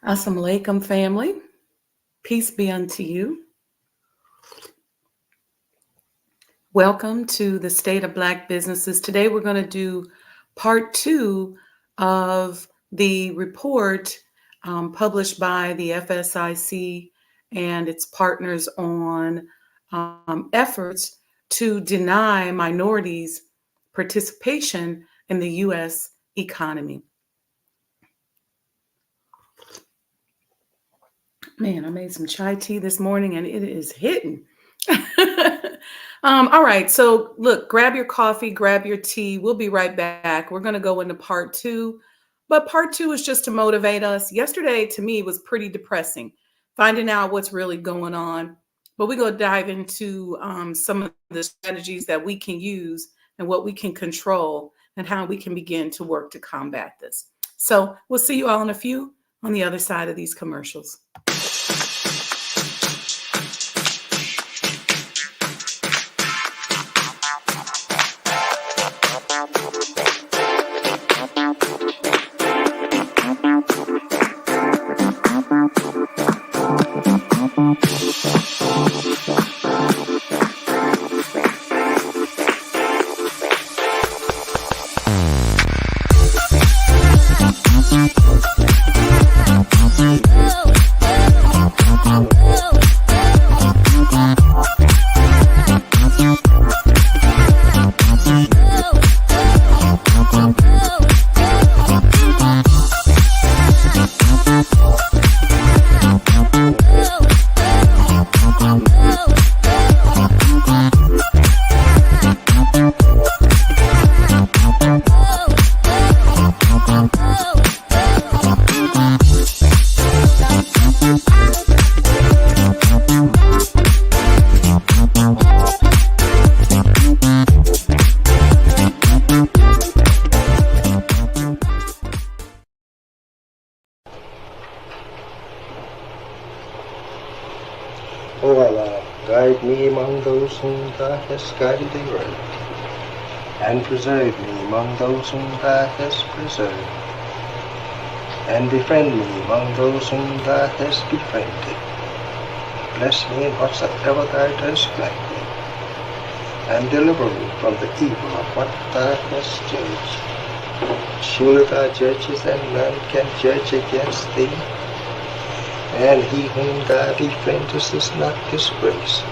Assalamu alaikum, family. Peace be unto you. Welcome to the State of Black Businesses. Today we're going to do part two of the report published by the FSIC and its partners on efforts to deny minorities participation in the U.S. economy. Man, I made some chai tea this morning and it is hitting. All right. So look, grab your coffee, grab your tea. We'll be right back. We're going to go into part two. But part two is just to motivate us. Yesterday, to me, was pretty depressing, finding out what's really going on. But we're going to dive into some of the strategies that we can use and what we can control and how we can begin to work to combat this. So we'll see you all in a few on the other side of these commercials. O Allah, guide me among those whom Thou hast guided aright, and preserve me among those whom Thou hast preserved, and befriend me among those whom Thou hast befriended. Bless me in whatsoever Thou dost grant me, and deliver me from the evil of what Thou hast judged. Surely Thou judgest, and none can judge against Thee. And he whom Thou befriendest is not disgraced.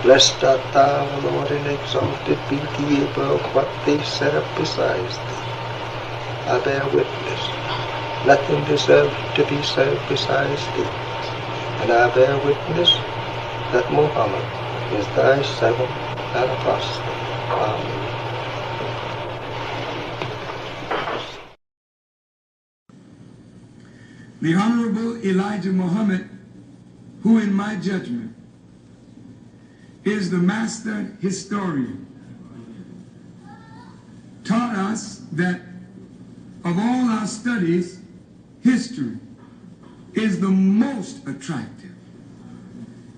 Blessed art Thou, O Lord, and exalted be Thee above what they set up besides Thee. I bear witness, nothing deserves to be served besides Thee. And I bear witness that Muhammad is Thy servant and apostle. Amen. The Honorable Elijah Muhammad, who in my judgment is the master historian, taught us that of all our studies, history is the most attractive,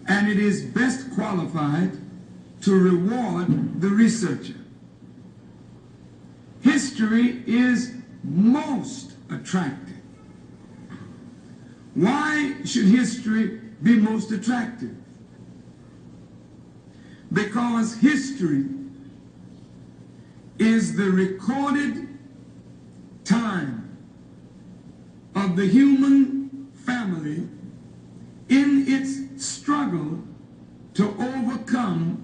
and it is best qualified to reward the researcher. History is most attractive. Why should history be most attractive? Because history is the recorded time of the human family in its struggle to overcome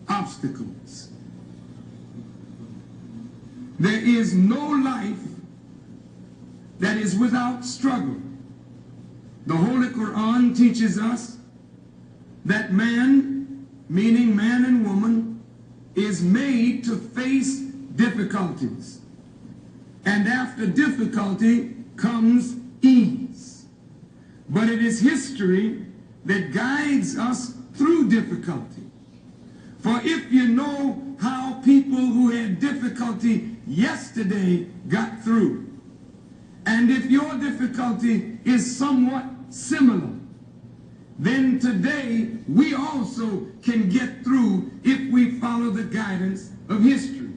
obstacles. There is no life that is without struggle. The Holy Quran teaches us that man, meaning man and woman, is made to face difficulties. And after difficulty comes ease. But it is history that guides us through difficulty. For if you know how people who had difficulty yesterday got through, and if your difficulty is somewhat similar, then today we also can get through if we follow the guidance of history.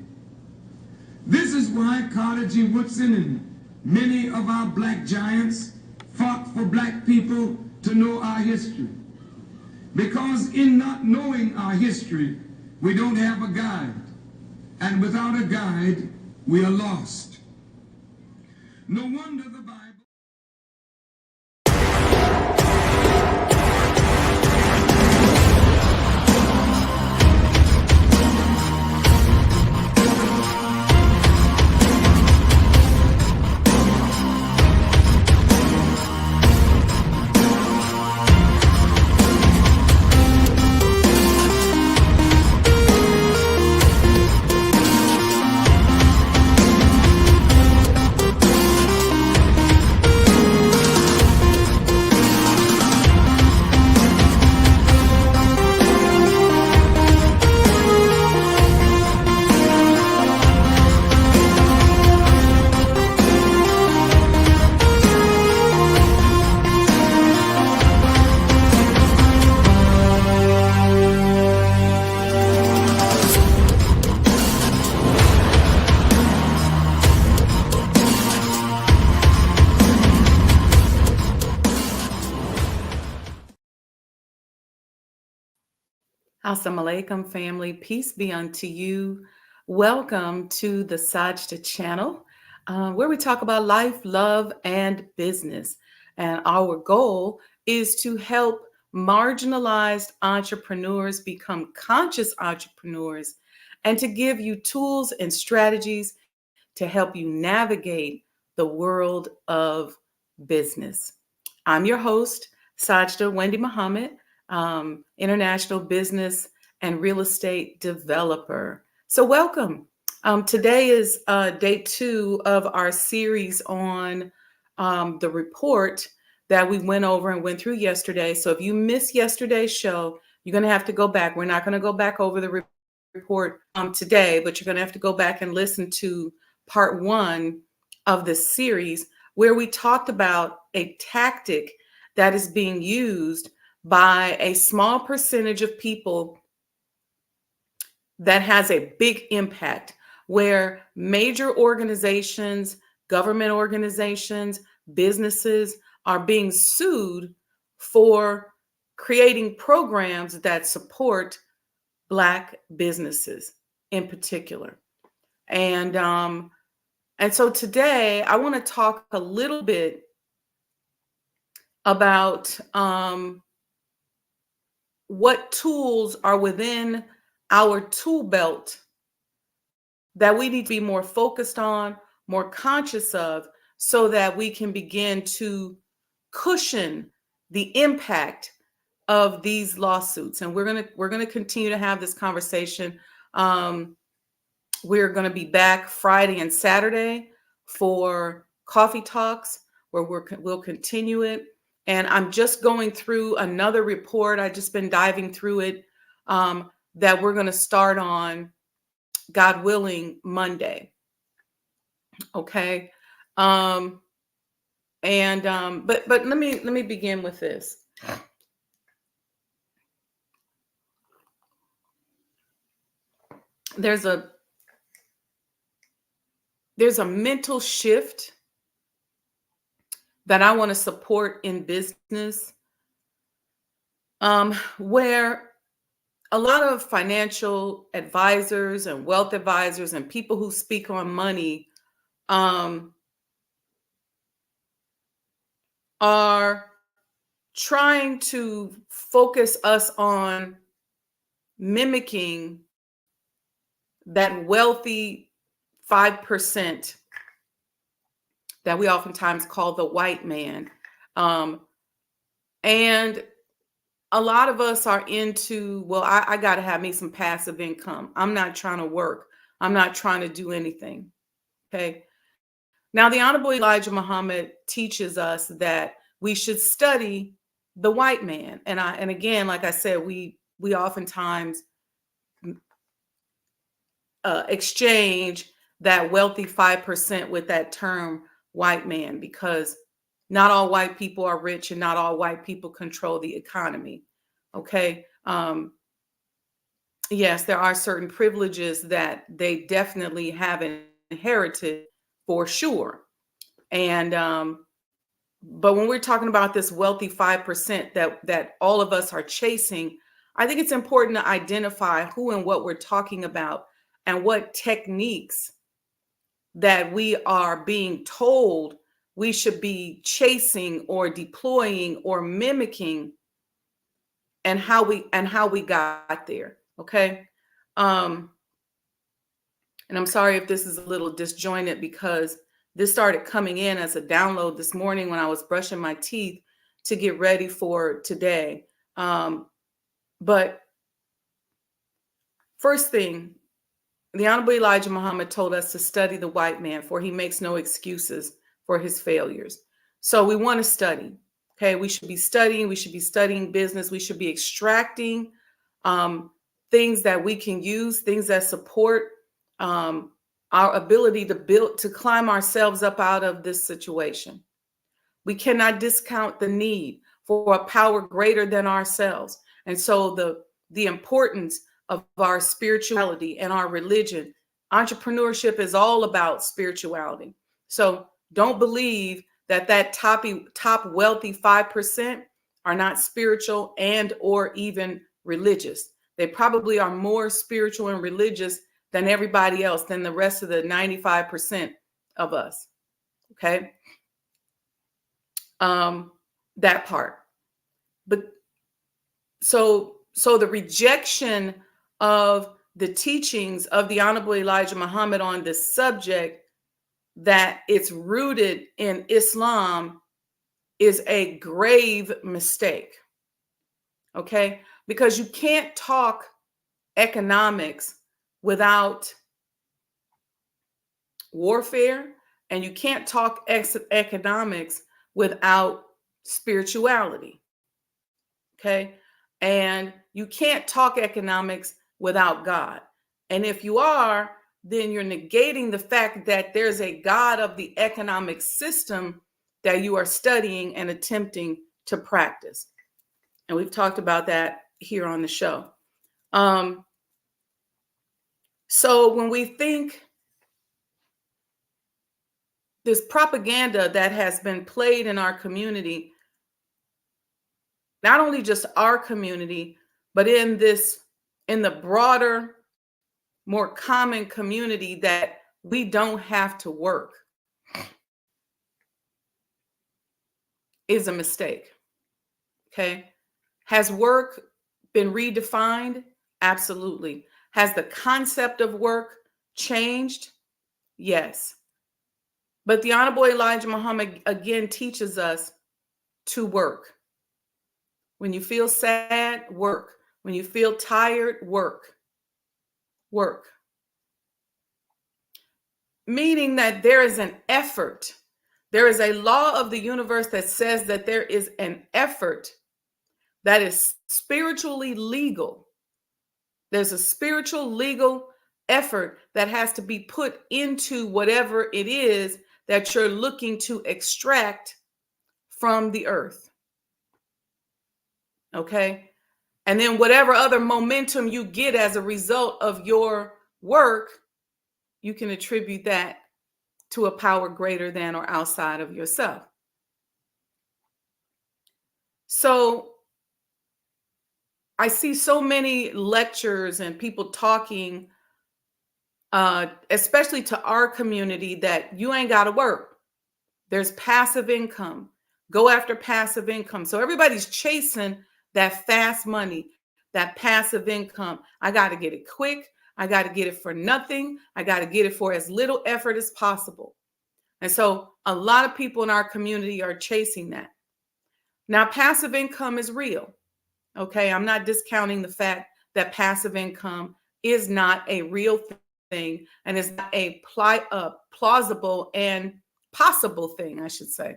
This is why Carter G. Woodson and many of our black giants fought for black people to know our history. Because in not knowing our history, we don't have a guide. And without a guide, we are lost. No wonder the Bible... Assalamu alaikum, family. Peace be unto you. Welcome to the Sajdah channel, where we talk about life, love, and business. And our goal is to help marginalized entrepreneurs become conscious entrepreneurs and to give you tools and strategies to help you navigate the world of business. I'm your host, Sajdah Wendy Muhammad, international business and real estate developer. So welcome. Today is day 2 of our series on the report that we went over and went through yesterday. So if you missed yesterday's show, you're going to have to go back. We're not going to go back over the report today, but you're going to have to go back and listen to part 1 of this series, where we talked about a tactic that is being used by a small percentage of people that has a big impact, where major organizations, government organizations, businesses are being sued for creating programs that support Black businesses in particular. And so today I want to talk a little bit about what tools are within our tool belt that we need to be more focused on, more conscious of, so that we can begin to cushion the impact of these lawsuits. And we're gonna continue to have this conversation. We're going to be back Friday and Saturday for coffee talks, where we'll continue it. And I'm just going through another report. I've just been diving through it, that we're going to start on, God willing, Monday. Okay. But let me begin with this. There's a mental shift that I want to support in business, where a lot of financial advisors and wealth advisors and people who speak on money are trying to focus us on mimicking that wealthy 5% that we oftentimes call the white man. And a lot of us are into, well, I got to have me some passive income. I'm not trying to work. I'm not trying to do anything. Okay. Now, the Honorable Elijah Muhammad teaches us that we should study the white man. And again, like I said, we oftentimes exchange that wealthy 5% with that term white man, because not all white people are rich and not all white people control the economy. Okay. Yes, there are certain privileges that they definitely have inherited for sure. And But when we're talking about this wealthy 5% that all of us are chasing, I think it's important to identify who and what we're talking about and what techniques that we are being told we should be chasing or deploying or mimicking, and how we got there. Okay. And I'm sorry if this is a little disjointed, because this started coming in as a download this morning when I was brushing my teeth to get ready for today. But first thing, the Honorable Elijah Muhammad told us to study the white man, for he makes no excuses for his failures. So we want to study. Okay, we should be studying. We should be studying business. We should be extracting things that we can use, things that support our ability to climb ourselves up out of this situation. We cannot discount the need for a power greater than ourselves. And so the importance of our spirituality and our religion. Entrepreneurship is all about spirituality. So don't believe that top wealthy 5% are not spiritual and or even religious. They probably are more spiritual and religious than everybody else, than the rest of the 95% of us. Okay. That part. But so the rejection of the teachings of the Honorable Elijah Muhammad on this subject, that it's rooted in Islam, is a grave mistake. Okay? Because you can't talk economics without warfare, and you can't talk economics without spirituality. Okay? And you can't talk economics without God. And if you are, then you're negating the fact that there's a God of the economic system that you are studying and attempting to practice. And we've talked about that here on the show. So when we think this propaganda that has been played in our community, not only just our community, but in the broader, more common community, that we don't have to work, is a mistake. Okay. Has work been redefined? Absolutely. Has the concept of work changed? Yes. But the Honorable Elijah Muhammad again teaches us to work. When you feel sad, work. When you feel tired, work. Work. Meaning that there is an effort. There is a law of the universe that says that there is an effort that is spiritually legal. There's a spiritual legal effort that has to be put into whatever it is that you're looking to extract from the earth. Okay? And then whatever other momentum you get as a result of your work, you can attribute that to a power greater than or outside of yourself. So I see so many lectures and people talking, especially to our community, that you ain't got to work. There's passive income. Go after passive income. So everybody's chasing that fast money, that passive income. I got to get it quick. I got to get it for nothing. I got to get it for as little effort as possible. And so a lot of people in our community are chasing that. Now, passive income is real. Okay, I'm not discounting the fact that passive income is not a real thing and is not a plausible and possible thing, I should say.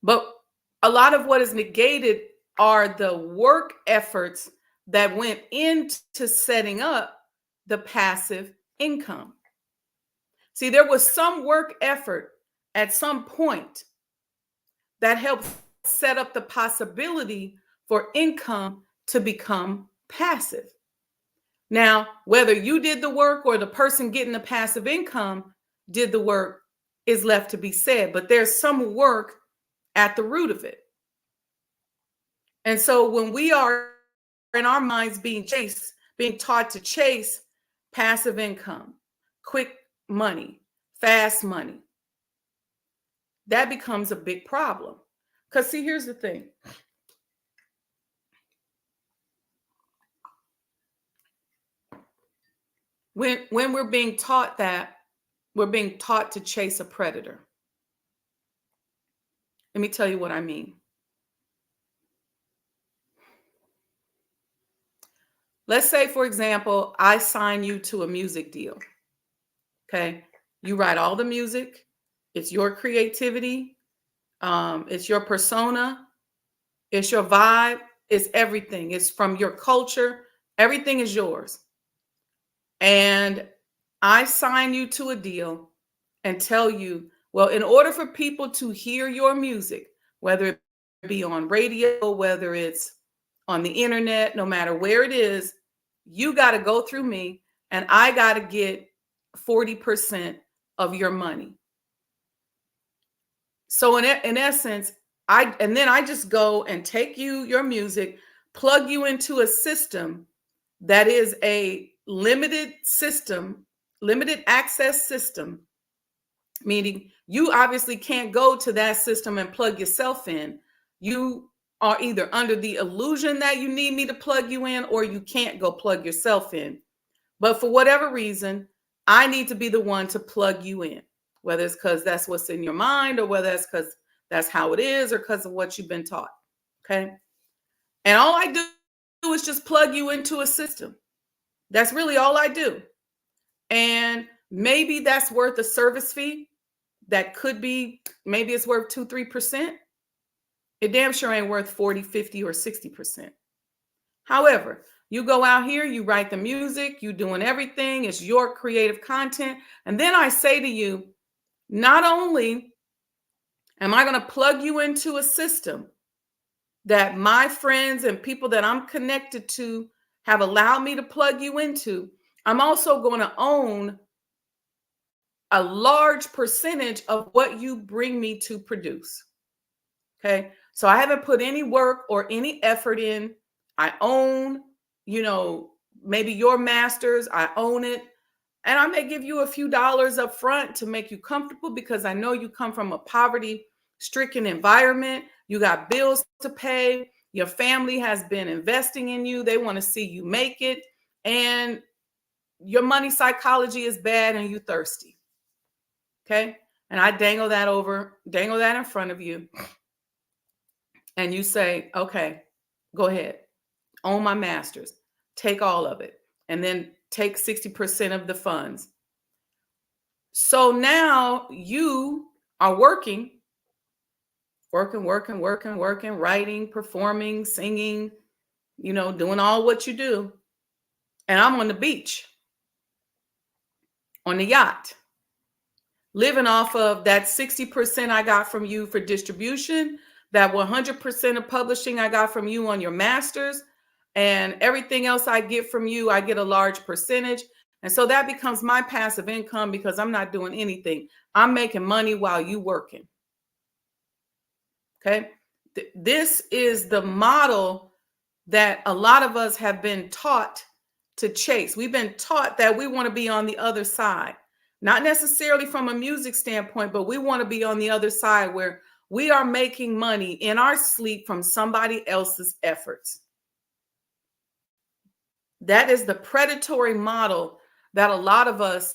But a lot of what is negated are the work efforts that went into setting up the passive income. See, there was some work effort at some point that helped set up the possibility for income to become passive. Now, whether you did the work or the person getting the passive income did the work, is left to be said, but there's some work at the root of it. And so when we are in our minds being taught to chase passive income, quick money, fast money, that becomes a big problem. Because see, here's the thing. When we're being taught that, we're being taught to chase a predator. Let me tell you what I mean. Let's say, for example, I sign you to a music deal. Okay. You write all the music. It's your creativity. It's your persona. It's your vibe. It's everything. It's from your culture. Everything is yours. And I sign you to a deal and tell you, well, in order for people to hear your music, whether it be on radio, whether it's on the internet, no matter where it is, you got to go through me and I got to get 40% of your money. So in essence, then I just go and take your music, plug you into a system that is a limited access system, meaning you obviously can't go to that system and plug yourself in. You are either under the illusion that you need me to plug you in, or you can't go plug yourself in. But for whatever reason, I need to be the one to plug you in, whether it's because that's what's in your mind, or whether it's because that's how it is, or because of what you've been taught. Okay. And all I do is just plug you into a system. That's really all I do. And maybe that's worth a service fee. That could be, maybe it's worth 2-3%. It damn sure ain't worth 40, 50, or 60%. However, you go out here, you write the music, you doing everything. It's your creative content. And then I say to you, not only am I going to plug you into a system that my friends and people that I'm connected to have allowed me to plug you into, I'm also going to own a large percentage of what you bring me to produce. Okay. So I haven't put any work or any effort in. I own, maybe your masters, I own it. And I may give you a few dollars up front to make you comfortable, because I know you come from a poverty-stricken environment. You got bills to pay. Your family has been investing in you. They want to see you make it. And your money psychology is bad and you thirsty. Okay. And I dangle that in front of you. And you say, okay, go ahead. Own my masters. Take all of it. And then take 60% of the funds. So now you are working, writing, performing, singing, doing all what you do. And I'm on the beach, on the yacht, living off of that 60% I got from you for distribution, that 100% of publishing I got from you on your masters, and everything else I get from you, I get a large percentage. And so that becomes my passive income, because I'm not doing anything. I'm making money while you working. Okay. This is the model that a lot of us have been taught to chase. We've been taught that we want to be on the other side, not necessarily from a music standpoint, but we want to be on the other side where we are making money in our sleep from somebody else's efforts. That is the predatory model that a lot of us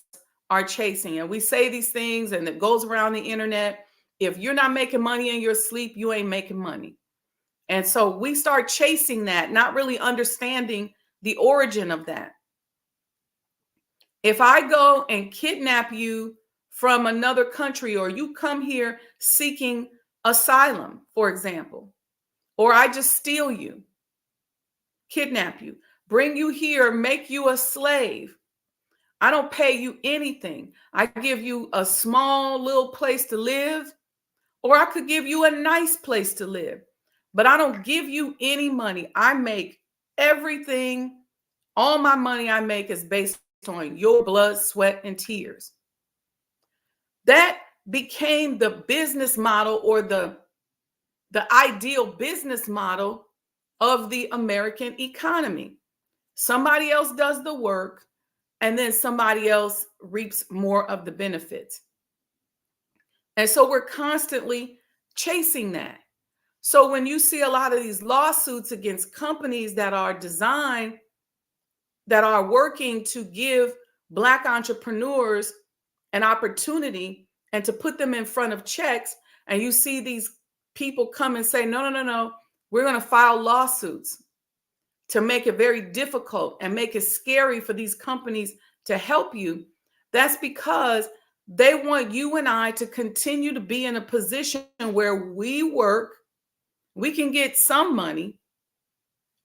are chasing. And we say these things and it goes around the internet. If you're not making money in your sleep, you ain't making money. And so we start chasing that, not really understanding the origin of that. If I go and kidnap you from another country, or you come here seeking asylum, for example, or I just steal you, kidnap you, bring you here, make you a slave. I don't pay you anything. I give you a small little place to live, or I could give you a nice place to live, but I don't give you any money. I make everything. All my money I make is based on your blood, sweat, and tears. That became the business model or the ideal business model of the American economy. Somebody else does the work, and then somebody else reaps more of the benefits. And so we're constantly chasing that. So when you see a lot of these lawsuits against companies that are designed, that are working to give Black entrepreneurs an opportunity and to put them in front of checks, and you see these people come and say, no, no, no, no, we're going to file lawsuits to make it very difficult and make it scary for these companies to help you. That's because they want you and I to continue to be in a position where we work, we can get some money,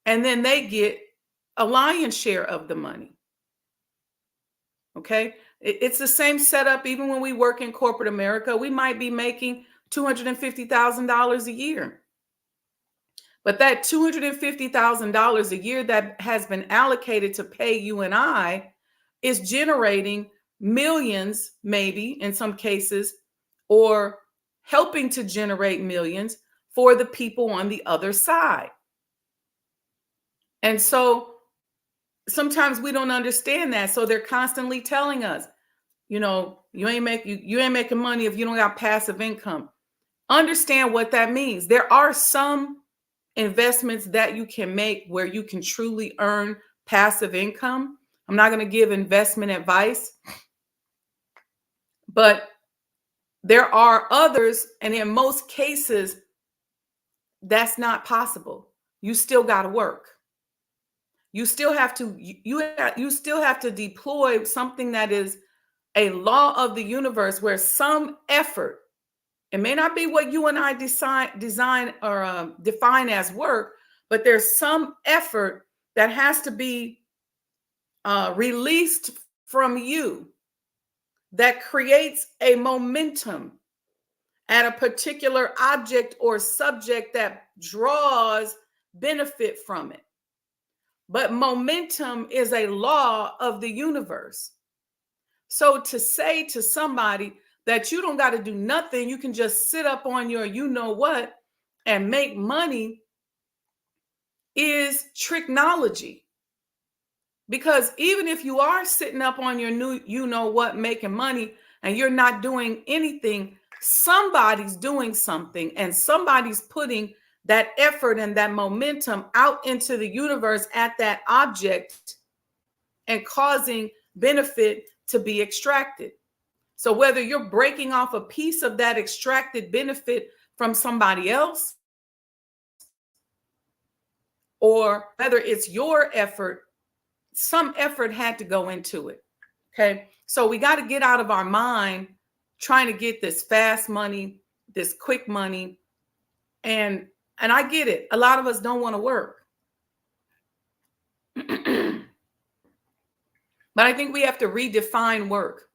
and then they get a lion's share of the money. Okay? It's the same setup even when we work in corporate America. We might be making $250,000 a year. But that $250,000 a year that has been allocated to pay you and I is generating millions, maybe in some cases, or helping to generate millions for the people on the other side. And so sometimes we don't understand that. So they're constantly telling us, you know, you ain't making money if you don't got passive income. Understand what that means. There are some investments that you can make where you can truly earn passive income. I'm not going to give investment advice, but there are others, and in most cases, that's not possible. You still got to work. You still have to you still have to deploy something that is a law of the universe, where some effort, it may not be what you and I design or define as work, but there's some effort that has to be released from you that creates a momentum at a particular object or subject that draws benefit from it. But momentum is a law of the universe. So to say to somebody that you don't got to do nothing, you can just sit up on your you know what and make money, is tricknology. Because even if you are sitting up on your new you know what making money and you're not doing anything, somebody's doing something, and somebody's putting that effort and that momentum out into the universe at that object and causing benefit to be extracted. So whether you're breaking off a piece of that extracted benefit from somebody else, or whether it's your effort, some effort had to go into it. Okay. So we got to get out of our mind trying to get this fast money, this quick money. And I get it. A lot of us don't want to work. But I think we have to redefine work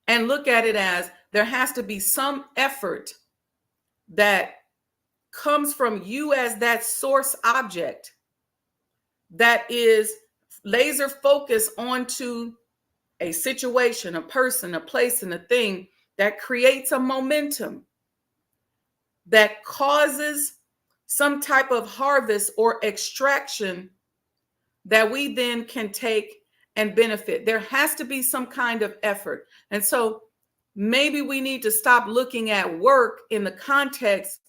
and look at it as there has to be some effort that comes from you as that source object that is laser focused onto a situation, a person, a place, and a thing that creates a momentum that causes some type of harvest or extraction that we then can take and benefit. There has to be some kind of effort. And so maybe we need to stop looking at work in the context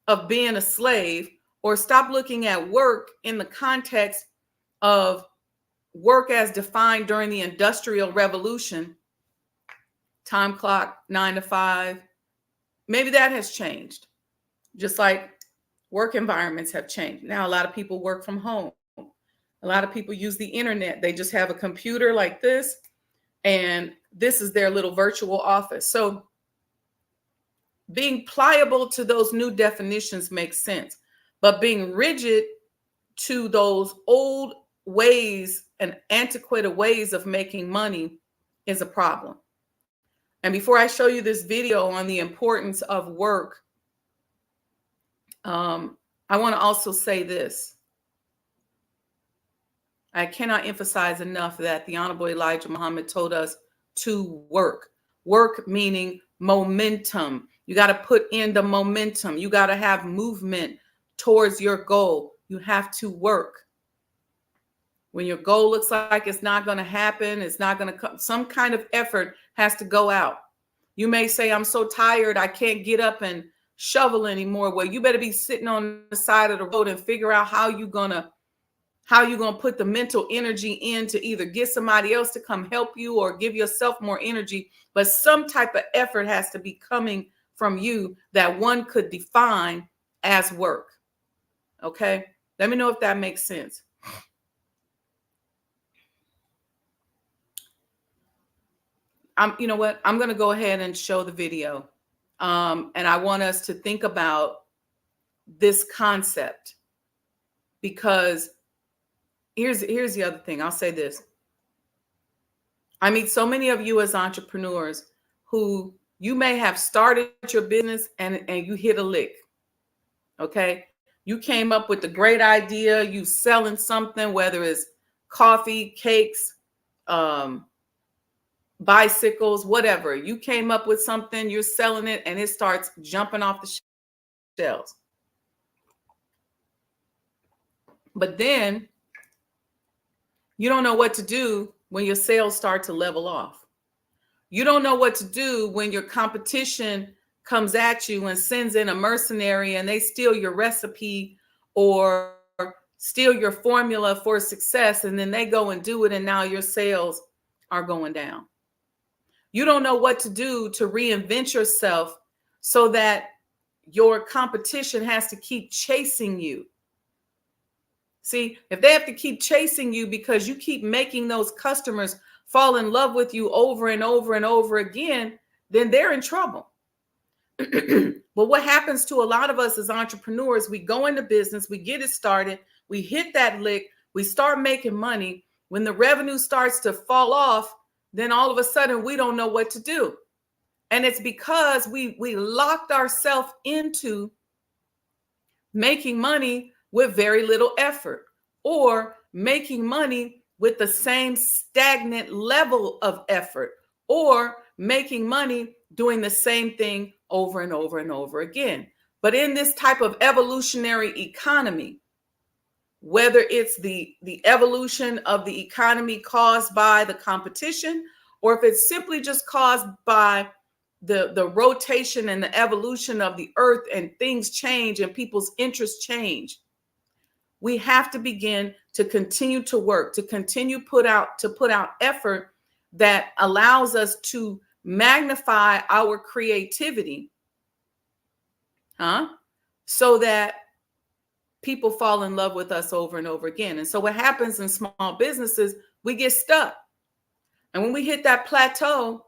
of being a slave, or stop looking at work in the context of work as defined during the Industrial Revolution, time clock, 9 to 5. Maybe that has changed, just like work environments have changed. Now, a lot of people work from home. A lot of people use the internet. They just have a computer like this, and this is their little virtual office. So being pliable to those new definitions makes sense, but being rigid to those old ways and antiquated ways of making money is a problem. And before I show you this video on the importance of work, I want to also say this. I cannot emphasize enough that the Honorable Elijah Muhammad told us to work. Work meaning momentum. You got to put in the momentum. You got to have movement towards your goal. You have to work. When your goal looks like it's not going to happen, it's not going to come, some kind of effort has to go out. You may say, I'm so tired, I can't get up and shovel anymore. Well, you better be sitting on the side of the road and figure out how you're going to put the mental energy in to either get somebody else to come help you or give yourself more energy. But some type of effort has to be coming from you that one could define as work. Okay? Let me know if that makes sense. You know what? I'm going to go ahead and show the video. And I want us to think about this concept, because here's the other thing. I'll say this. I meet so many of you as entrepreneurs who you may have started your business and you hit a lick. Okay. You came up with a great idea. You selling something, whether it's coffee, cakes, bicycles, whatever. You came up with something, you're selling it, and it starts jumping off the shelves. But then you don't know what to do when your sales start to level off. You don't know what to do when your competition comes at you and sends in a mercenary and they steal your recipe or steal your formula for success, and then they go and do it, and now your sales are going down. You don't know what to do to reinvent yourself so that your competition has to keep chasing you. See, if they have to keep chasing you because you keep making those customers fall in love with you over and over and over again, then they're in trouble. But what happens to a lot of us as entrepreneurs, we go into business, we get it started, we hit that lick, we start making money. When the revenue starts to fall off, then all of a sudden we don't know what to do. And it's because we locked ourselves into making money with very little effort, or making money with the same stagnant level of effort, or making money doing the same thing over and over and over again. But in this type of evolutionary economy, whether it's the evolution of the economy caused by the competition, or if it's simply just caused by the rotation and the evolution of the earth, and things change and people's interests change, we have to begin to continue to work, to continue to put out effort that allows us to magnify our creativity, so that people fall in love with us over and over again. And so what happens in small businesses, we get stuck. And when we hit that plateau,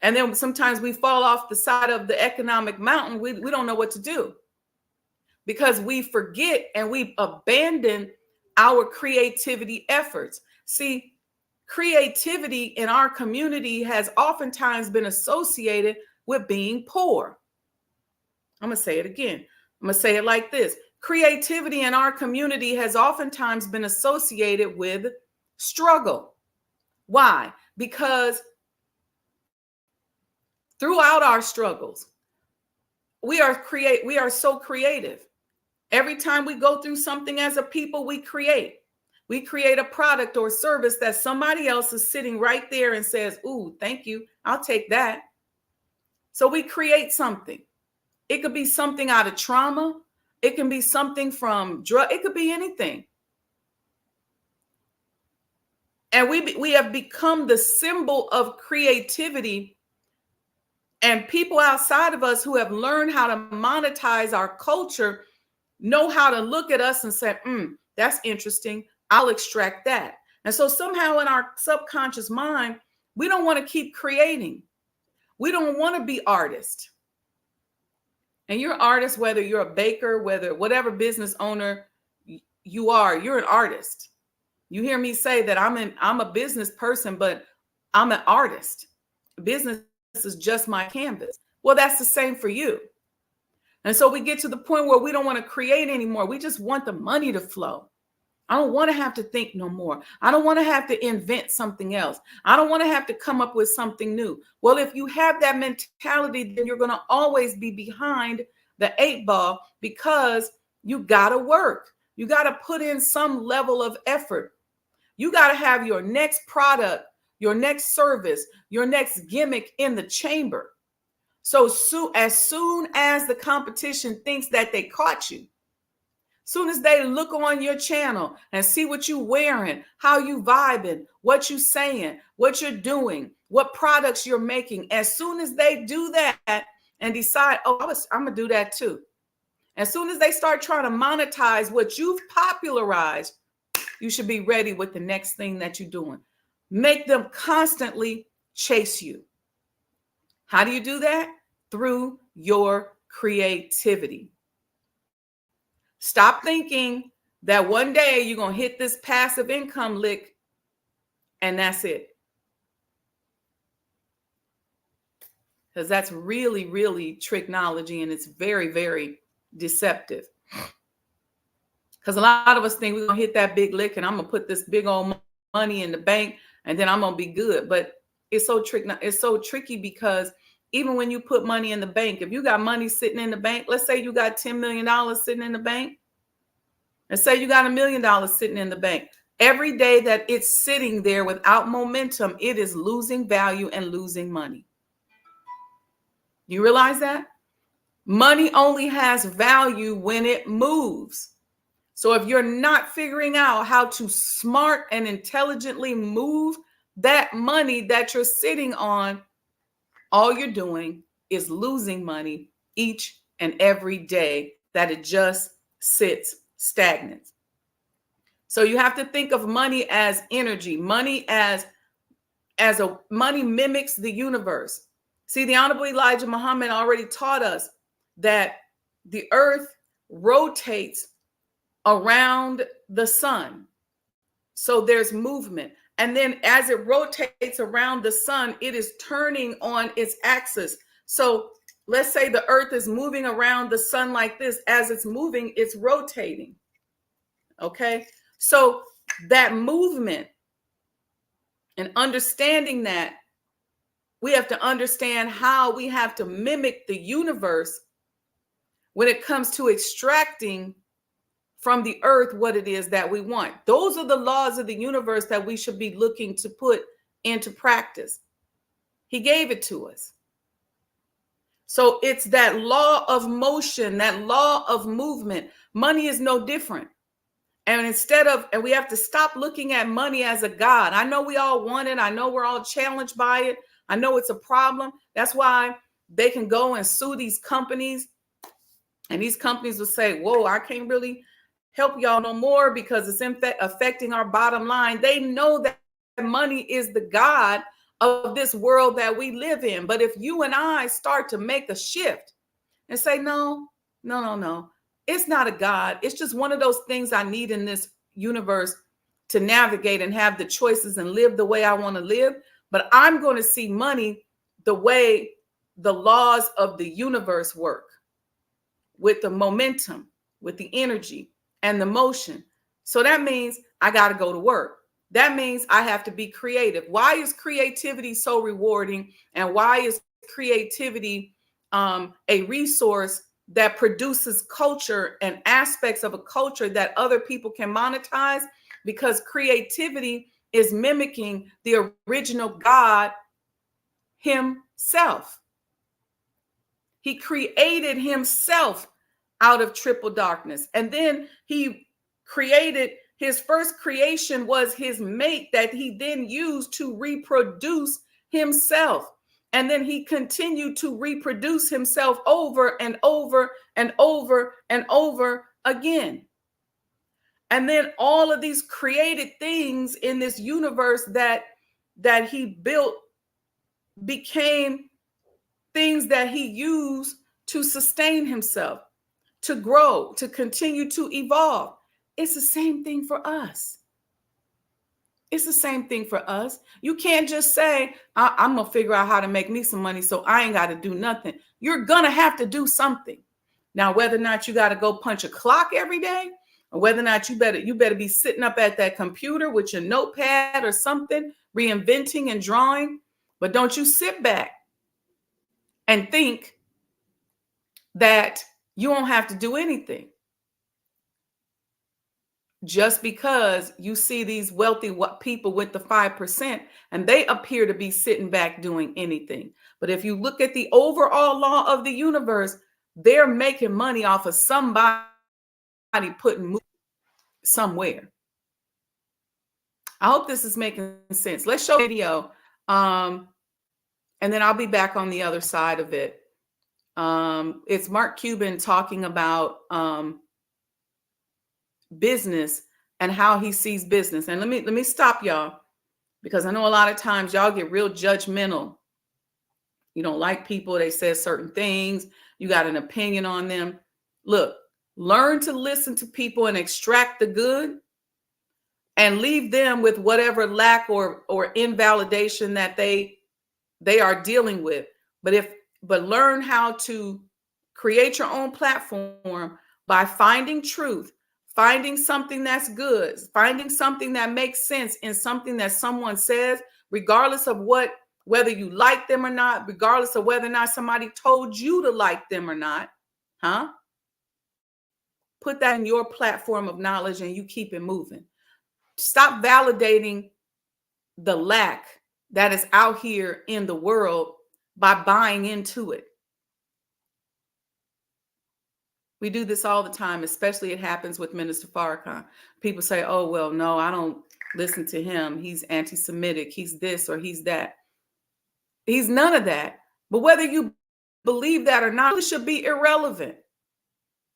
and then sometimes we fall off the side of the economic mountain, we don't know what to do, because we forget and we abandon our creativity efforts. See, creativity in our community has oftentimes been associated with being poor. I'm going to say it again. I'm going to say it like this. Creativity in our community has oftentimes been associated with struggle. Why? Because throughout our struggles, we are so creative. Every time we go through something as a people, we create a product or service that somebody else is sitting right there and says, "Ooh, thank you. I'll take that." So we create something. It could be something out of trauma. It can be something from drug. It could be anything. And we have become the symbol of creativity. And people outside of us who have learned how to monetize our culture know how to look at us and say, that's interesting. I'll extract that. And so somehow in our subconscious mind, we don't want to keep creating. We don't want to be artists. And you're an artist, whether you're a baker, whatever business owner you are, you're an artist. You hear me say that I'm a business person, but I'm an artist. Business is just my canvas. Well, that's the same for you. And so we get to the point where we don't want to create anymore. We just want the money to flow. I don't want to have to think no more. I don't want to have to invent something else. I don't want to have to come up with something new. Well, if you have that mentality, then you're going to always be behind the 8 ball, because you got to work. You got to put in some level of effort. You got to have your next product, your next service, your next gimmick in the chamber. So as soon as the competition thinks that they caught you, soon as they look on your channel and see what you wearing, how you vibing, what you saying, what you're doing, what products you're making, as soon as they do that and decide, oh, I'm going to do that too. As soon as they start trying to monetize what you've popularized, you should be ready with the next thing that you're doing. Make them constantly chase you. How do you do that? Through your creativity. Stop thinking that one day you're going to hit this passive income lick and that's it. Because that's really, really tricknology, and it's very, very deceptive. Because a lot of us think we're going to hit that big lick and I'm going to put this big old money in the bank and then I'm going to be good. But it's so tricky, because even when you put money in the bank, if you got money sitting in the bank, let's say you got $10 million sitting in the bank, and say you got $1 million sitting in the bank. Every day that it's sitting there without momentum, it is losing value and losing money. You realize that? Money only has value when it moves. So if you're not figuring out how to smart and intelligently move that money that you're sitting on, all you're doing is losing money each and every day that it just sits stagnant. So you have to think of money as energy. Money money mimics the universe. See, the Honorable Elijah Muhammad already taught us that the earth rotates around the sun. So there's movement. And then as it rotates around the sun, it is turning on its axis. So let's say the earth is moving around the sun like this. As it's moving, it's rotating. Okay. So that movement, and understanding that, we have to understand how we have to mimic the universe when it comes to extracting from the earth what it is that we want. Those are the laws of the universe that we should be looking to put into practice. He gave it to us. So it's that law of motion, that law of movement. Money is no different. And we have to stop looking at money as a god. I know we all want it. I know we're all challenged by it. I know it's a problem. That's why they can go and sue these companies. And these companies will say, whoa, I can't really help y'all no more because it's affecting our bottom line. They know that money is the god of this world that we live in. But if you and I start to make a shift and say, no, it's not a god. It's just one of those things I need in this universe to navigate and have the choices and live the way I want to live. But I'm going to see money the way the laws of the universe work, with the momentum, with the energy and the motion. So that means I got to go to work. That means I have to be creative. Why is creativity so rewarding? And why is creativity a resource that produces culture and aspects of a culture that other people can monetize? Because creativity is mimicking the original God himself. He created himself out of triple darkness. And then he created, his first creation was his mate that he then used to reproduce himself. And then he continued to reproduce himself over and over and over and over again. And then all of these created things in this universe that he built became things that he used to sustain himself, to grow, to continue to evolve. It's the same thing for us. It's the same thing for us. You can't just say, I'm going to figure out how to make me some money, so I ain't got to do nothing. You're going to have to do something. Now, whether or not you got to go punch a clock every day, or whether or not you better be sitting up at that computer with your notepad or something, reinventing and drawing. But don't you sit back and think that you won't have to do anything just because you see these wealthy people with the 5% and they appear to be sitting back doing anything. But if you look at the overall law of the universe, they're making money off of somebody putting somewhere. I hope this is making sense. Let's show video, and then I'll be back on the other side of it. It's Mark Cuban talking about business and how he sees business. And let me stop y'all, because I know a lot of times y'all get real judgmental. You don't like people, they say certain things, you got an opinion on them. Look, learn to listen to people and extract the good and leave them with whatever lack or invalidation that they are dealing with. But learn how to create your own platform by finding truth, finding something that's good, finding something that makes sense in something that someone says, regardless of whether you like them or not, regardless of whether or not somebody told you to like them or not, huh? Put that in your platform of knowledge and you keep it moving. Stop validating the lack that is out here in the world by buying into it. We do this all the time, especially it happens with Minister Farrakhan. People say, oh, well, no, I don't listen to him. He's anti-Semitic. He's this or he's that. He's none of that. But whether you believe that or not, it should be irrelevant.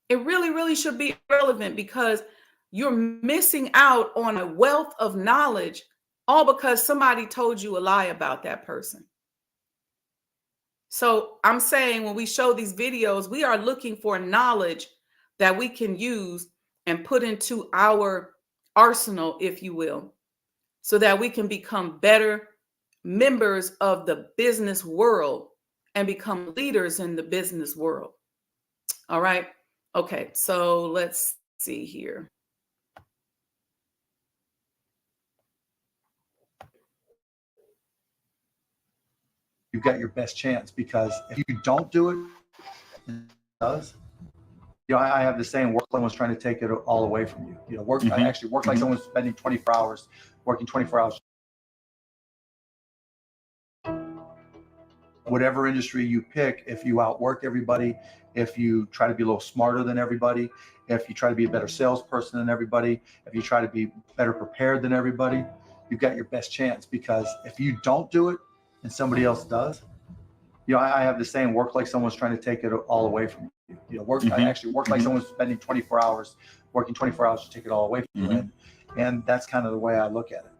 It really, really should be irrelevant, because you're missing out on a wealth of knowledge all because somebody told you a lie about that person. So I'm saying when we show these videos, we are looking for knowledge that we can use and put into our arsenal, if you will, so that we can become better members of the business world and become leaders in the business world. All right. Okay. So let's see here. You've got your best chance, because if you don't do it, it does. You know, I have the saying, work like someone's trying to take it all away from you. You know, work, I actually work like someone's spending 24 hours, working 24 hours. Whatever industry you pick, if you outwork everybody, if you try to be a little smarter than everybody, if you try to be a better salesperson than everybody, if you try to be better prepared than everybody, you've got your best chance. Because if you don't do it and somebody else does, you know, I have the saying, work like someone's trying to take it all away from you. You know, work, I actually work like someone's spending 24 hours, working 24 hours to take it all away from you. And that's kind of the way I look at it.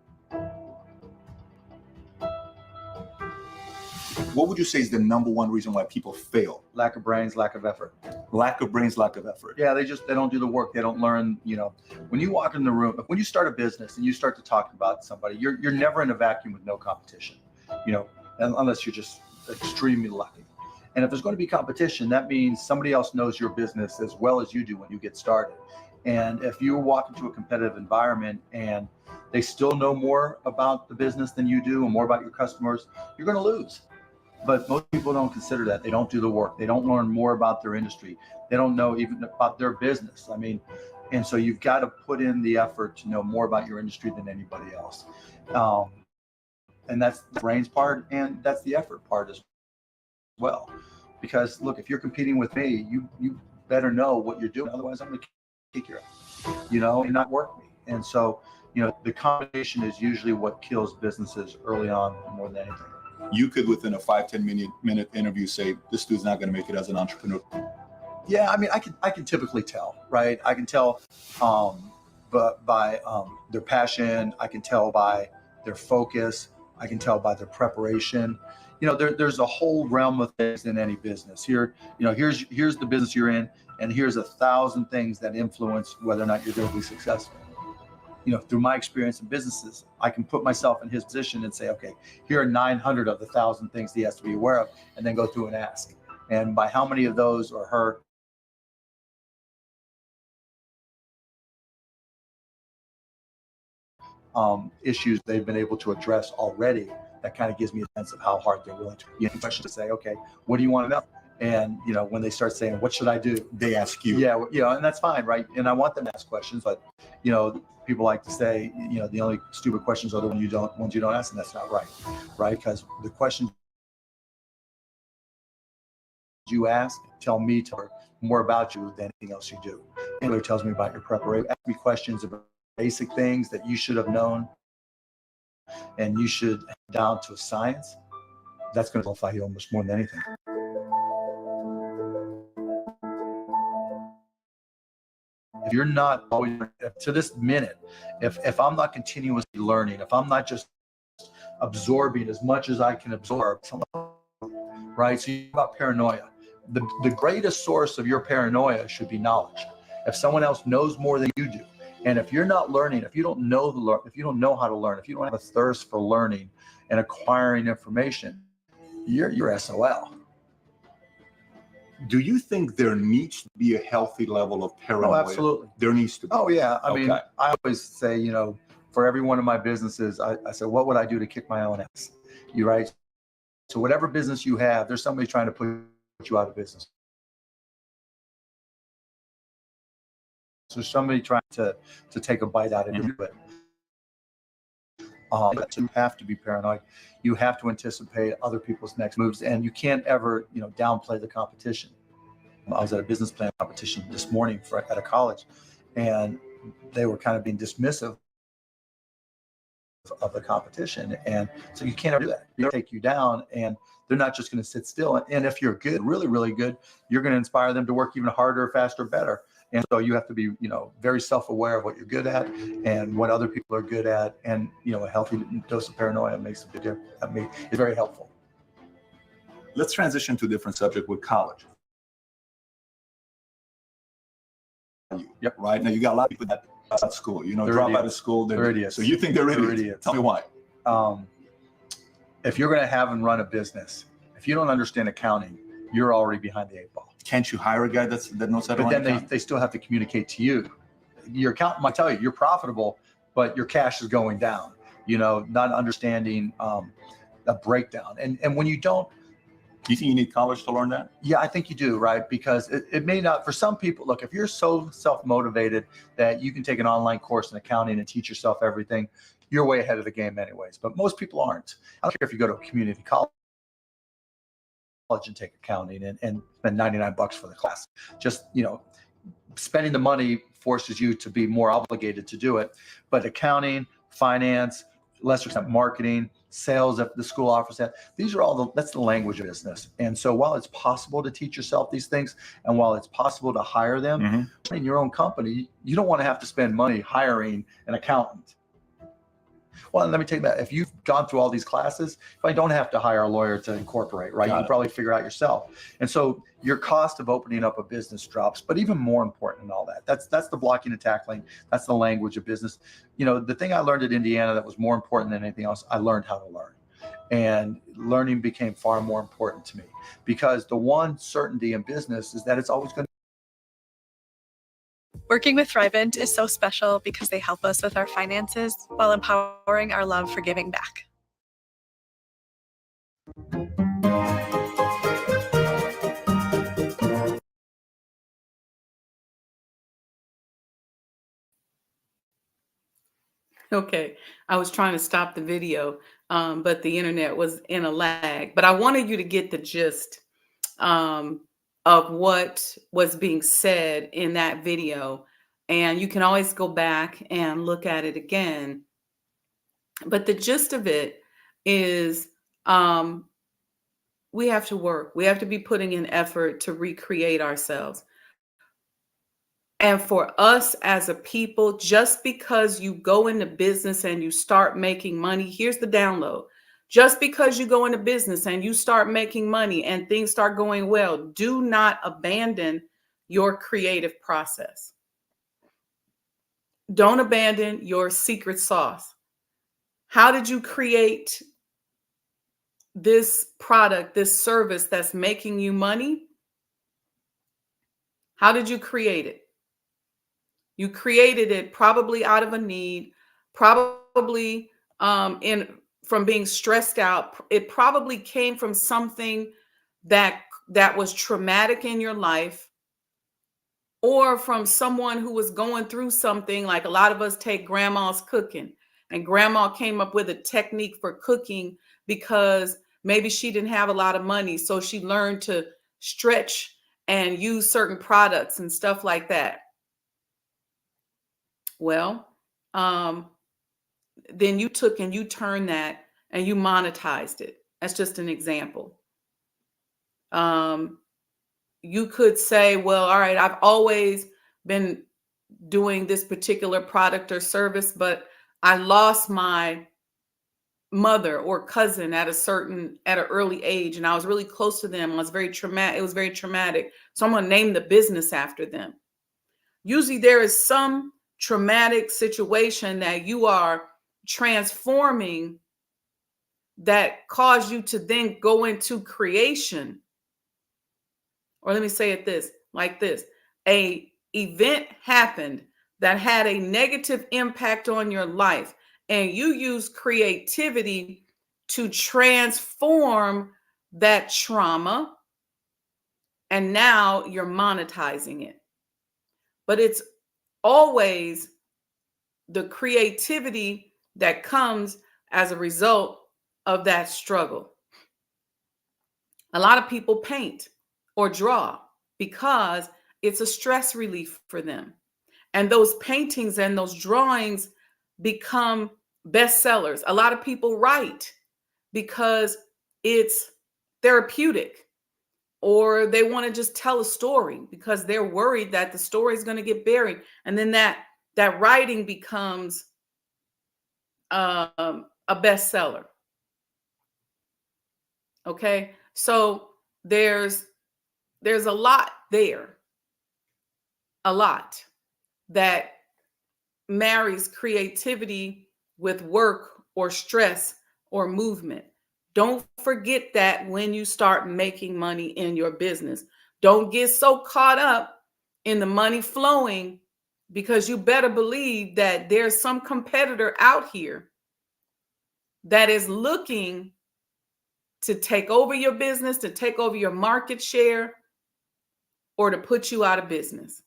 What would you say is the number one reason why people fail? Lack of brains, lack of effort. Lack of brains, lack of effort. Yeah, they don't do the work. They don't learn. You know, when you walk in the room, when you start a business and you start to talk about somebody, you're never in a vacuum with no competition. You know, unless you're just extremely lucky. And if there's going to be competition, that means somebody else knows your business as well as you do when you get started. And if you walk into a competitive environment and they still know more about the business than you do and more about your customers, you're going to lose. But most people don't consider that. They don't do the work. They don't learn more about their industry. They don't know even about their business. I mean, and so you've got to put in the effort to know more about your industry than anybody else. And that's the brains part, and that's the effort part as well. Because look, if you're competing with me, you better know what you're doing. Otherwise, I'm going to kick your ass, you know, and not work me. And so, you know, the combination is usually what kills businesses early on more than anything. You could, within a 5-10 minute interview, say this dude's not going to make it as an entrepreneur. Yeah, I mean, I can typically tell, right? I can tell but by their passion. I can tell by their focus. I can tell by their preparation. You know, there's a whole realm of things in any business. Here, you know, here's the business you're in, and here's 1,000 things that influence whether or not you're going to be successful. You know, through my experience in businesses, I can put myself in his position and say, okay, here are 900 of the 1,000 things he has to be aware of, and then go through and ask. And by how many of those are her issues they've been able to address already. That kind of gives me a sense of how hard they're willing to. You know, questions to say, okay, what do you want to know? And you know, when they start saying, what should I do? They ask you. Yeah, you know, and that's fine, right? And I want them to ask questions, but you know, people like to say, you know, the only stupid questions are the ones you don't ask, and that's not right, right? Because the questions you ask tell me more about you than anything else you do. And it tells me about your preparation. Ask me questions about basic things that you should have known, and you should down to a science. That's going to qualify you almost more than anything. If you're not always to this minute, if I'm not continuously learning, if I'm not just absorbing as much as I can absorb, right? So you're about paranoia. The greatest source of your paranoia should be knowledge. If someone else knows more than you do, and if you're not learning, if you don't know if you don't know how to learn, if you don't have a thirst for learning and acquiring information, you're SOL. Do you think there needs to be a healthy level of paranoia? Oh, absolutely. There needs to be. Oh, yeah. I mean, Okay. I always say, you know, for every one of my businesses, I said, what would I do to kick my own ass? You right? So whatever business you have, there's somebody trying to put you out of business. So somebody trying to take a bite out of you. But you have to be paranoid. You have to anticipate other people's next moves, and you can't ever, you know, downplay the competition. I was at a business plan competition this morning at a college, and they were kind of being dismissive of the competition, and so you can't ever do that. They'll take you down, and they're not just going to sit still. And if you're good, really, really good, you're going to inspire them to work even harder, faster, better. And so you have to be, you know, very self-aware of what you're good at and what other people are good at. And, you know, a healthy dose of paranoia makes a big difference. I mean, it's very helpful. Let's transition to a different subject with college. Yep. Right now, you got a lot of people that out of school, you know, drop out of school. They're idiots. So you think they're idiots? Idiots. Tell me why. If you're going to have and run a business, if you don't understand accounting, you're already behind the eight ball. Can't you hire a guy that knows how to But run then account? they still have to communicate to you. Your accountant might tell you you're profitable, but your cash is going down, you know, not understanding a breakdown. And when you don't, Do you think you need college to learn that? yeah, I think you do, right? Because it may not, for some people, look, if you're so self-motivated that you can take an online course in accounting and teach yourself everything, you're way ahead of the game anyways. But most people aren't. I don't care if you go to a community college and take accounting and spend 99 bucks for the class. Just, you know, spending the money forces you to be more obligated to do it. But accounting, finance, lesser extent marketing, sales, if the school offers that, these are all that's the language of business. And so while it's possible to teach yourself these things, and while it's possible to hire them in your own company, you don't want to have to spend money hiring an accountant. Well, let me tell you that if you've gone through all these classes, I don't have to hire a lawyer to incorporate, right? You can probably figure out yourself. And so your cost of opening up a business drops. But even more important than all that, that's the blocking and tackling. That's the language of business. You know, the thing I learned at Indiana that was more important than anything else, I learned how to learn. And learning became far more important to me, because the one certainty in business is that it's always going to. Working with Thrivent is so special because they help us with our finances while empowering our love for giving back. Okay, I was trying to stop the video, but the internet was in a lag. But I wanted you to get the gist of what was being said in that video. And you can always go back and look at it again. But the gist of it is we have to work. We have to be putting in effort to recreate ourselves. And for us as a people, just because you go into business and you start making money, here's the download. Just because you go into business and you start making money and things start going well, do not abandon your creative process. Don't abandon your secret sauce. How did you create this product, this service that's making you money? How did you create it? You created it probably out of a need, probably probably in from being stressed out. It probably came from something that was traumatic in your life, or from someone who was going through something. Like a lot of us take grandma's cooking, and grandma came up with a technique for cooking because maybe she didn't have a lot of money, so she learned to stretch and use certain products and stuff like that. Well, then you took and you turned that and you monetized it. That's just an example. You could say, well, all right, I've always been doing this particular product or service, but I lost my mother or cousin at an early age, and I was really close to them. I was very traumatic. It was very traumatic. So I'm going to name the business after them. Usually there is some traumatic situation that you are transforming that caused you to then go into creation. Or let me say it like this. A event happened that had a negative impact on your life, and you use creativity to transform that trauma, and now you're monetizing it. But it's always the creativity that comes as a result of that struggle. A lot of people paint or draw because it's a stress relief for them. And those paintings and those drawings become bestsellers. A lot of people write because it's therapeutic, or they want to just tell a story because they're worried that the story is going to get buried. And then that writing becomes a bestseller. Okay. So there's a lot there, a lot that marries creativity with work or stress or movement. Don't forget that when you start making money in your business. Don't get so caught up in the money flowing, because you better believe that there's some competitor out here that is looking to take over your business, to take over your market share, or to put you out of business.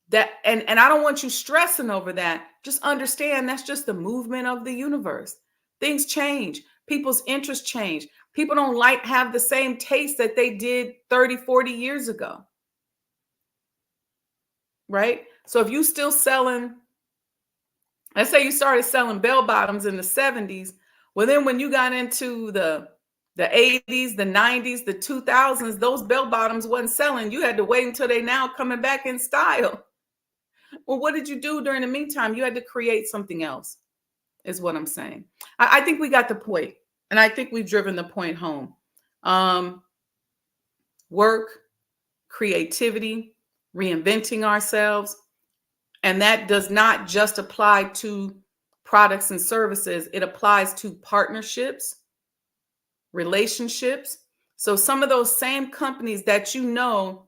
That and I don't want you stressing over that. Just understand that's just the movement of the universe. Things change. People's interests change. People don't have the same taste that they did 30, 40 years ago. Right? So if you still selling, let's say you started selling bell bottoms in the 70s, well, then when you got into the 80s, the 90s, the 2000s, those bell bottoms wasn't selling. You had to wait until they now coming back in style. Well, what did you do during the meantime? You had to create something else, is what I'm saying. I think we got the point, and I think we've driven the point home. Work, creativity, reinventing ourselves, and that does not just apply to products and services. It applies to partnerships, relationships. So some of those same companies that you know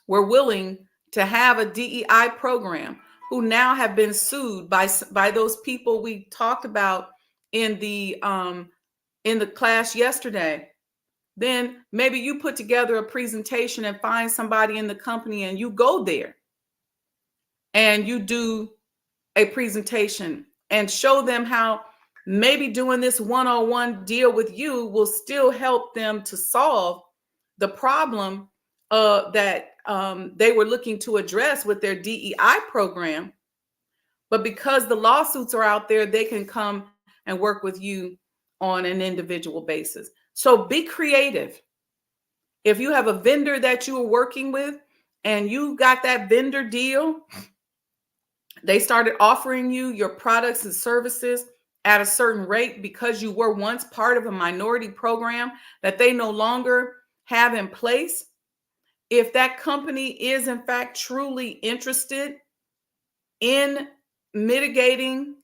were willing to have a DEI program, who now have been sued by those people we talked about in the class yesterday. Then maybe you put together a presentation and find somebody in the company, and you go there and you do a presentation and show them how maybe doing this one-on-one deal with you will still help them to solve the problem that they were looking to address with their DEI program. But because the lawsuits are out there, they can come and work with you on an individual basis. So be creative. If you have a vendor that you are working with and you got that vendor deal, they started offering you your products and services at a certain rate because you were once part of a minority program that they no longer have in place. If that company is in fact truly interested in mitigating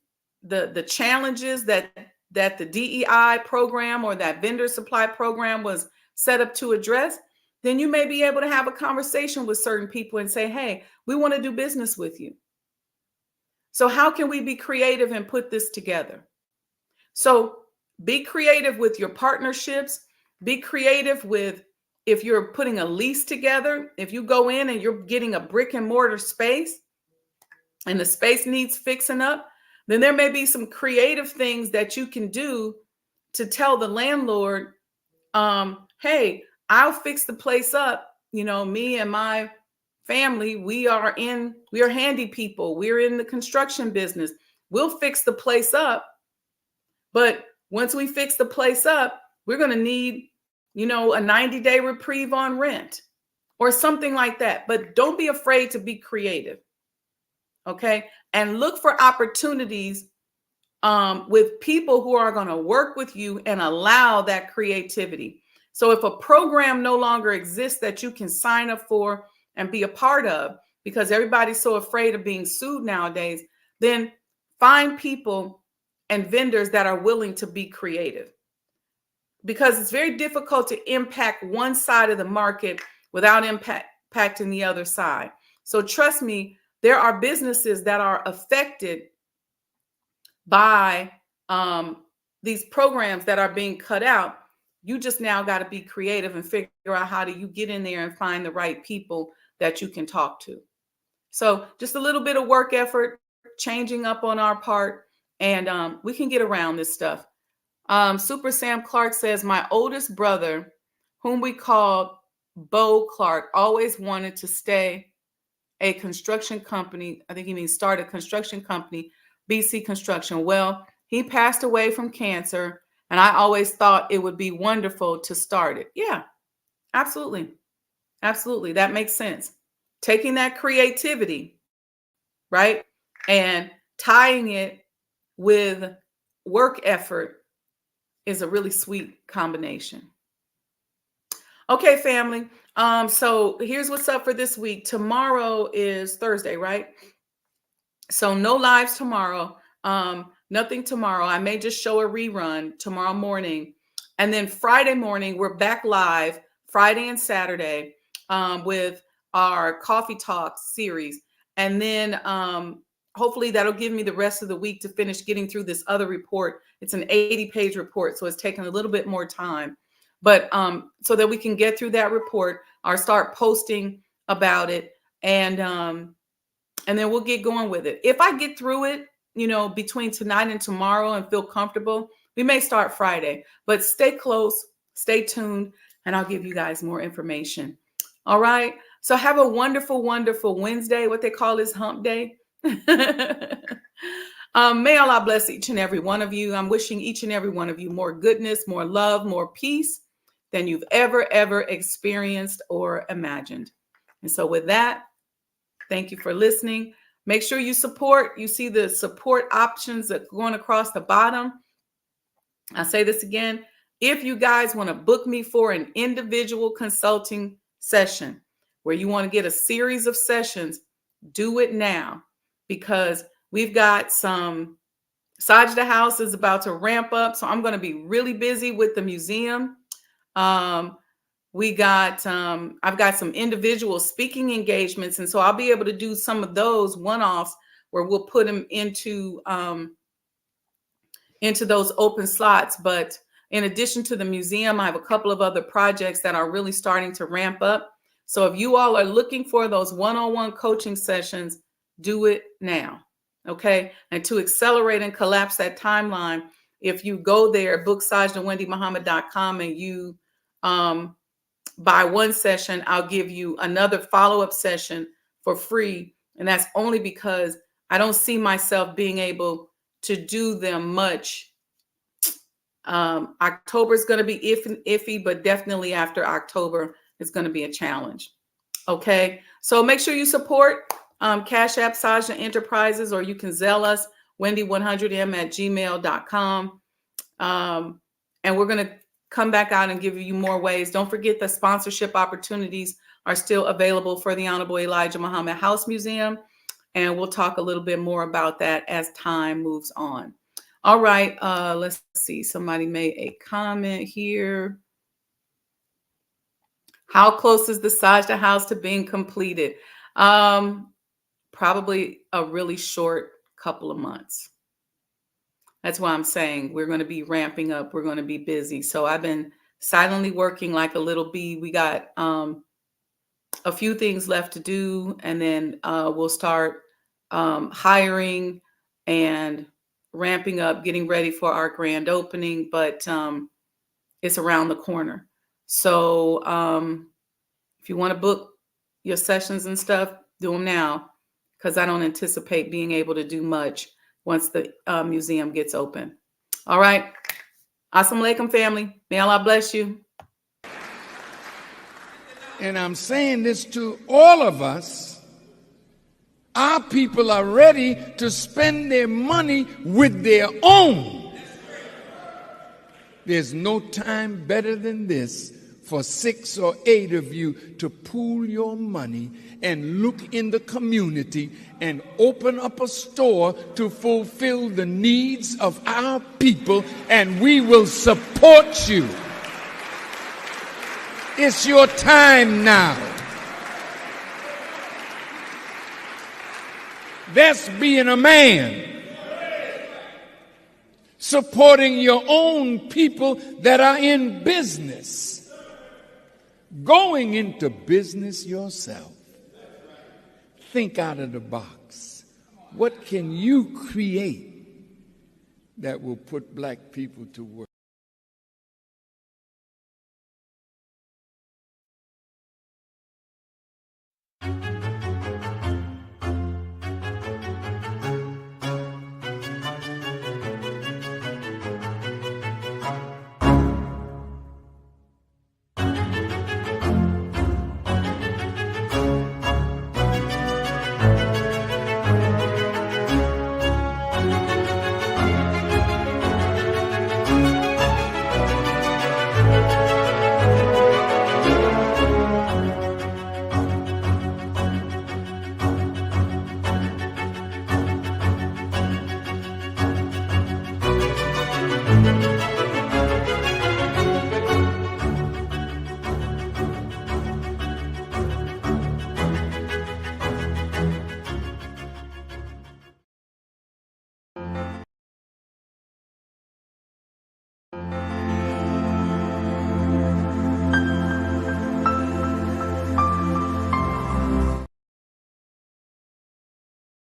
the challenges that the DEI program or that vendor supply program was set up to address, then you may be able to have a conversation with certain people and say, hey, we want to do business with you. So how can we be creative and put this together? So be creative with your partnerships. Be creative with, if you're putting a lease together, if you go in and you're getting a brick and mortar space and the space needs fixing up, then there may be some creative things that you can do to tell the landlord, hey, I'll fix the place up. You know, me and my family, we are handy people. We're in the construction business. We'll fix the place up. But once we fix the place up, we're going to need, you know, a 90-day reprieve on rent or something like that. But don't be afraid to be creative. Okay. And look for opportunities with people who are going to work with you and allow that creativity. So if a program no longer exists that you can sign up for and be a part of, because everybody's so afraid of being sued nowadays, then find people and vendors that are willing to be creative. Because it's very difficult to impact one side of the market without impacting the other side. So trust me, there are businesses that are affected by these programs that are being cut out. You just now got to be creative and figure out how do you get in there and find the right people that you can talk to. So just a little bit of work effort, changing up on our part, and we can get around this stuff. Super Sam Clark says, my oldest brother, whom we called Bo Clark, always wanted to stay a construction company. I think he means start a construction company, BC Construction. Well, he passed away from cancer, and I always thought it would be wonderful to start it. Yeah, absolutely. Absolutely. That makes sense. Taking that creativity, right, and tying it with work effort is a really sweet combination. Okay, family. So here's what's up for this week. Tomorrow is Thursday, right? So no lives tomorrow. Nothing tomorrow. I may just show a rerun tomorrow morning. And then Friday morning, we're back live Friday and Saturday with our Coffee Talk series. And then hopefully that'll give me the rest of the week to finish getting through this other report. It's an 80-page report, so it's taking a little bit more time. But so that we can get through that report, I'll start posting about it, and then we'll get going with it. If I get through it, you know, between tonight and tomorrow and feel comfortable, we may start Friday. But stay close, stay tuned, and I'll give you guys more information. All right. So have a wonderful, wonderful Wednesday. What they call is hump day. May Allah bless each and every one of you. I'm wishing each and every one of you more goodness, more love, more peace than you've ever experienced or imagined. And so with that, thank you for listening. Make sure you support. You see the support options that are going across the bottom. I'll say this again. If you guys want to book me for an individual consulting session where you want to get a series of sessions, do it now, because we've got some Sajdah House is about to ramp up. So I'm going to be really busy with the museum. I've got some individual speaking engagements. And so I'll be able to do some of those one-offs where we'll put them into those open slots. But in addition to the museum, I have a couple of other projects that are really starting to ramp up. So if you all are looking for those one-on-one coaching sessions, do it now. Okay. And to accelerate and collapse that timeline, if you go there, book SajdahWendyMuhammad.com, and you buy one session, I'll give you another follow-up session for free. And that's only because I don't see myself being able to do them much. October is going to be iffy, but definitely after October, it's going to be a challenge. Okay. So make sure you support Cash App Sajdah Enterprises, or you can Zelle us, wendy100m@gmail.com. And we're going to come back out and give you more ways. Don't forget that sponsorship opportunities are still available for the Honorable Elijah Muhammad House Museum. And we'll talk a little bit more about that as time moves on. All right. Let's see. Somebody made a comment here. How close is the Sajdah House to being completed? Probably a really short couple of months. That's why I'm saying we're going to be ramping up. We're going to be busy. So I've been silently working like a little bee. We got a few things left to do, and then we'll start hiring and ramping up, getting ready for our grand opening. But it's around the corner. So if you want to book your sessions and stuff, do them now, because I don't anticipate being able to do much once the museum gets open. All right. Assalamu alaikum, family. May Allah bless you. And I'm saying this to all of us. Our people are ready to spend their money with their own. There's no time better than this for 6 or 8 of you to pool your money and look in the community and open up a store to fulfill the needs of our people, and we will support you. It's your time now. That's being a man. Supporting your own people that are in business. Going into business yourself. Think out of the box. What can you create that will put black people to work?